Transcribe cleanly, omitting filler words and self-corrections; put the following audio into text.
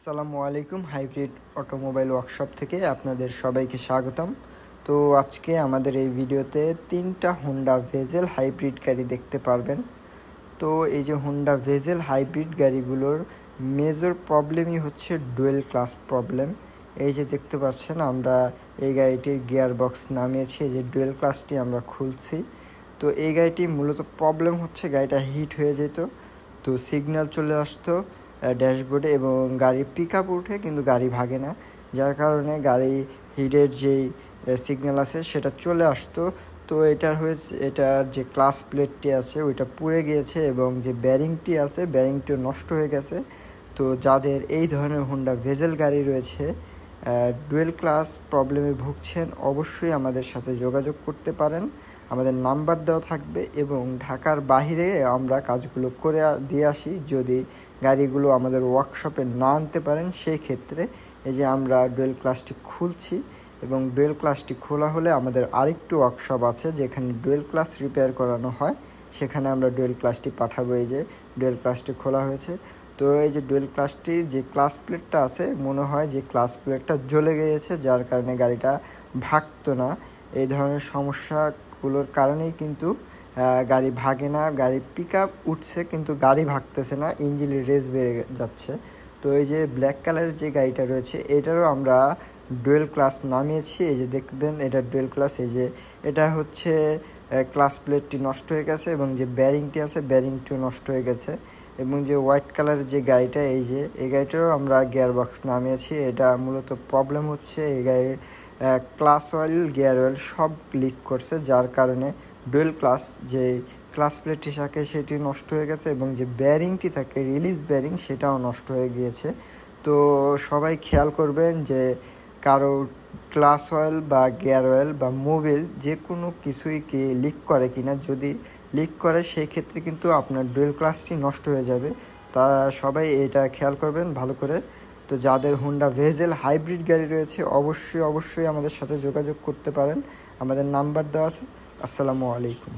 আসসালামু আলাইকুম। Hybrid automobile workshop থেকে আপনাদের সবাইকে স্বাগতম। তো আজকে আমাদের এই ভিডিওতে 3টা হোন্ডা ভেজেল হাইব্রিড গাড়ি দেখতে পারবেন। তো এই যে হোন্ডা ভেজেল হাইব্রিড গাড়িগুলোর মেজর প্রবলেমই হচ্ছে ডুয়েল ক্লাস প্রবলেম। এই যে দেখতে পাচ্ছেন আমরা এই গাড়িটির গিয়ার বক্স নামিয়েছি, এই যে ডুয়েল ক্লাসটি আমরা খুলছি। তো এই গাড়িটি মূলত প্রবলেম হচ্ছে গাড়িটা হিট হয়ে যেত, তো সিগন্যাল চলে আসতো ড্যাশবোর্ডে এবং গাড়ির পিক আপ উঠে কিন্তু গাড়ি ভাগে না, যার কারণে গাড়ি হিটের যেই সিগন্যাল আছে সেটা চলে আসতো। তো এটার যে ক্লাস প্লেটটি আছে ওইটা পুড়ে গিয়েছে এবং যে ব্যারিংটি আছে ব্যারিংটিও নষ্ট হয়ে গেছে। তো যাদের এই ধরনের হোন্ডা ভেজেল গাড়ি রয়েছে, ডুয়েল ক্লাস প্রবলেমে ভুগছেন, অবশ্যই আমাদের সাথে যোগাযোগ করতে পারেন। আমাদের নাম্বার দেওয়া থাকবে এবং ঢাকার বাইরে আমরা কাজগুলো করে দিয়ে আসি। যদি গাড়িগুলো আমাদের ওয়ার্কশপে না আনতে পারেন সেই ক্ষেত্রে এই যে আমরা ডুয়েল ক্লাসটি খুলছি এবং ডুয়েল ক্লাসটি খোলা হলে আমাদের আরেকটু ওয়ার্কশপ আছে যেখানে ডুয়েল ক্লাস রিপেয়ার করানো হয়, সেখানে আমরা ডুয়েল ক্লাসটি পাঠাবো। এই যে ডুয়েল ক্লাসটি খোলা হয়েছে। তো এই যে ডুয়েল ক্লাসটির যে ক্লাস প্লেটটা আছে মনে হয় যে ক্লাস প্লেটটা জ্বলে গিয়েছে, যার কারণে গাড়িটা ভাগতো না। এই ধরনের সমস্যাগুলোর কারণেই কিন্তু গাড়ি ভাগে না, গাড়ি পিক আপ উঠছে কিন্তু গাড়ি ভাগতেছে না, ইঞ্জিনের রেস বেড়ে যাচ্ছে। তো এই যে ব্ল্যাক কালারের যে গাড়িটা রয়েছে এটারও আমরা ডুয়েল ক্লাস নামিয়েছি। এই যে দেখবেন এটা ডুয়েল ক্লাস। এই যে এটা হচ্ছে ক্লাস প্লেটটি নষ্ট হয়ে গেছে এবং যে ব্যারিংটি আছে ব্যারিংটিও নষ্ট হয়ে গেছে। এবং যে হোয়াইট কালারের যে গাড়িটা এই গাড়িটারও আমরা গিয়ার বক্স নামিয়েছি। এটা মূলত প্রবলেম হচ্ছে এই গাড়ির ক্লাস অয়েল গিয়ার অয়েল সব লিক করছে, যার কারণে ডুয়েল ক্লাস যে ক্লাস প্লেটটি থাকে সেটি নষ্ট হয়ে গেছে এবং যে ব্যারিংটি থাকে রিলিজ ব্যারিং সেটাও নষ্ট হয়ে গিয়েছে। তো সবাই খেয়াল করবেন যে কারো ক্লাস অয়েল বা গিয়ার অয়েল বা মোবিল যে কোনো কিছুই কি লিক করে কিনা, যদি লিক করে সেই ক্ষেত্রে কিন্তু আপনার ডুয়েল ক্লাসটি নষ্ট হয়ে যাবে। তা সবাই এটা খেয়াল করবেন ভালো করে। তো যাদের হোন্ডা ভেজেল হাইব্রিড গাড়ি রয়েছে অবশ্যই আমাদের সাথে যোগাযোগ করতে পারেন। আমাদের নাম্বার দেওয়া আছে। আসসালামু আলাইকুম।